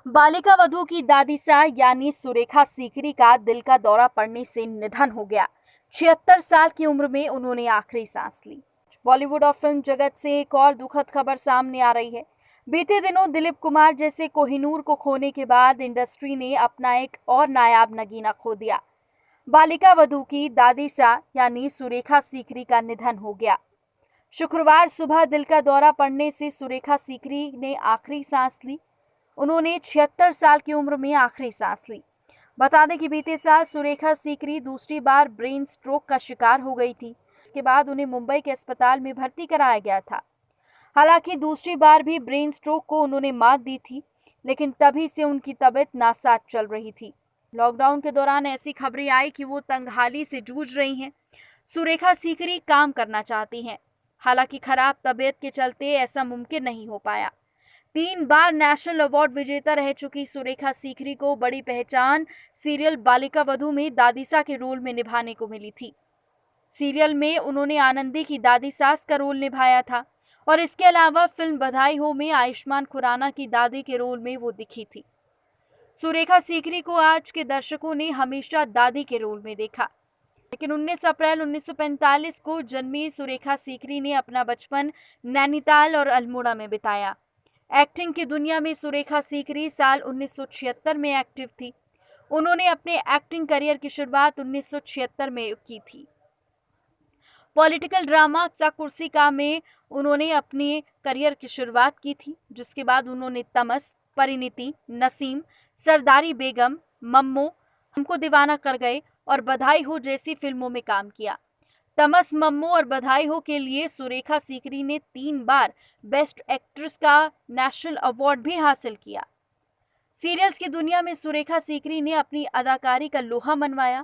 बालिका वधू की दादीसा यानी सुरेखा सीकरी का दिल का दौरा पड़ने से निधन हो गया। 76 साल की उम्र में उन्होंने आखिरी सांस ली। बॉलीवुड और फिल्म जगत से एक और दुखद खबर सामने आ रही है। बीते दिनों दिलीप कुमार जैसे कोहिनूर को खोने के बाद इंडस्ट्री ने अपना एक और नायाब नगीना खो दिया। बालिका वधू की दादीसा यानी सुरेखा सीकरी का निधन हो गया। शुक्रवार सुबह दिल का दौरा पड़ने से सुरेखा सीकरी ने आखिरी सांस ली। उन्होंने 76 साल की उम्र में आखिरी सांस ली। बता दें कि बीते साल सुरेखा सीकरी दूसरी बार ब्रेन स्ट्रोक का शिकार हो गई थी। इसके बाद उन्हें मुंबई के अस्पताल में भर्ती कराया गया था। हालांकि दूसरी बार भी ब्रेन स्ट्रोक को उन्होंने मात दी थी, लेकिन तभी से उनकी तबीयत नासाज चल रही थी। लॉकडाउन के दौरान ऐसी खबरें आई कि वो तंगहाली से जूझ रही हैं। सुरेखा सीकरी काम करना चाहती हैं, हालांकि खराब तबीयत के चलते ऐसा मुमकिन नहीं हो पाया। 3 बार नेशनल अवार्ड विजेता रह चुकी सुरेखा सीकरी को बड़ी पहचान सीरियल बालिका वधू में दादीसा के रोल में निभाने को मिली थी। सीरियल में उन्होंने आनंदी की दादी सास का रोल निभाया था और इसके अलावा फिल्म बधाई हो में आयुष्मान खुराना की दादी के रोल में वो दिखी थी। सुरेखा सीकरी को आज के दर्शकों ने हमेशा दादी के रोल में देखा, लेकिन 19 अप्रैल 1945 को जन्मी सुरेखा सीकरी ने अपना बचपन नैनीताल और अल्मोड़ा में बिताया। एक्टिंग की दुनिया में सुरेखा सीकरी साल 1976 में एक्टिव थी। उन्होंने अपने एक्टिंग करियर की शुरुआत 1976 में की थी। पॉलिटिकल ड्रामा सा कुर्सी का में उन्होंने अपने करियर की शुरुआत की थी, जिसके बाद उन्होंने तमस, परिणीति, नसीम, सरदारी बेगम, मम्मो, हमको दीवाना कर गए और बधाई हो जैसी फिल्मों में काम किया। तमस, मम्मो और बधाई हो के लिए सुरेखा सीकरी ने 3 बार बेस्ट एक्ट्रेस का नेशनल अवार्ड भी हासिल किया। सीरियल्स की दुनिया में सुरेखा सीकरी ने अपनी अदाकारी का लोहा मनवाया।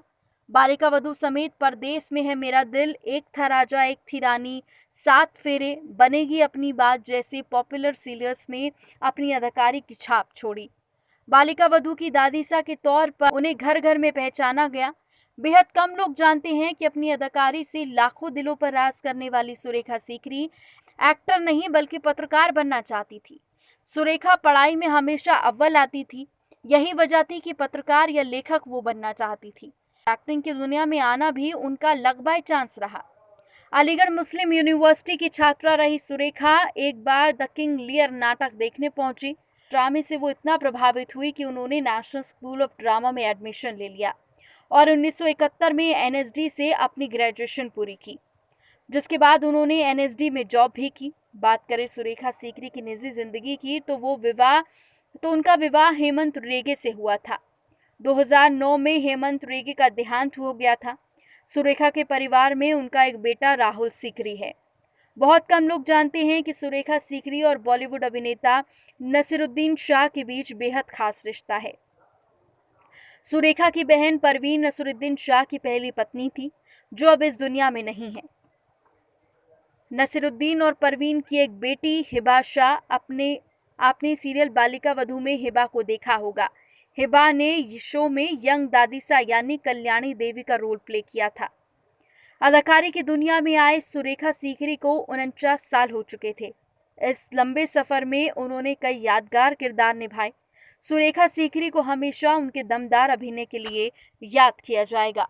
बालिका वधू समेत परदेस में है मेरा दिल, एक था राजा एक थी रानी, 7 फेरे, बनेगी अपनी बात जैसे पॉपुलर सीरियल्स में अपनी अदाकारी की छाप छोड़ी। बालिका वधू की दादीसा के तौर पर उन्हें घर घर में पहचाना गया। बेहद कम लोग जानते हैं कि अपनी अदाकारी से लाखों दिलों पर राज करने वाली सुरेखा सीकरी एक्टर नहीं बल्कि पत्रकार बनना चाहती थी। सुरेखा पढ़ाई में हमेशा अव्वल आती थी। यही वजह थी कि पत्रकार या लेखक वो बनना चाहती थी। एक्टिंग की दुनिया में आना भी उनका लक बाय चांस रहा। अलीगढ़ मुस्लिम यूनिवर्सिटी की छात्रा रही सुरेखा एक बार द किंग लियर नाटक देखने पहुंची। ड्रामे से वो इतना प्रभावित हुई कि उन्होंने नेशनल स्कूल ऑफ ड्रामा में एडमिशन ले लिया और 1971 में एनएसडी से अपनी ग्रेजुएशन पूरी की, जिसके बाद उन्होंने एनएसडी में जॉब भी की। बात करें सुरेखा सीकरी की निजी जिंदगी की तो उनका विवाह हेमंत रेगे से हुआ था। 2009 में हेमंत रेगे का देहांत हो गया था। सुरेखा के परिवार में उनका एक बेटा राहुल सीकरी है। बहुत कम लोग जानते हैं कि सुरेखा सीकरी और बॉलीवुड अभिनेता नसीरुद्दीन शाह के बीच बेहद खास रिश्ता है। सुरेखा की बहन परवीन नसीरुद्दीन शाह की पहली पत्नी थी, जो अब इस दुनिया में नहीं है। नसीरुद्दीन और परवीन की एक बेटी हिबा शाह आपने सीरियल बालिका वधू में हिबा को देखा होगा। हिबा ने शो में यंग दादीसा यानी कल्याणी देवी का रोल प्ले किया था। अदाकारी की दुनिया में आए सुरेखा सीकरी को 49 साल हो चुके थे। इस लंबे सफर में उन्होंने कई यादगार किरदार निभाए। सुरेखा सीकरी को हमेशा उनके दमदार अभिनय के लिए याद किया जाएगा।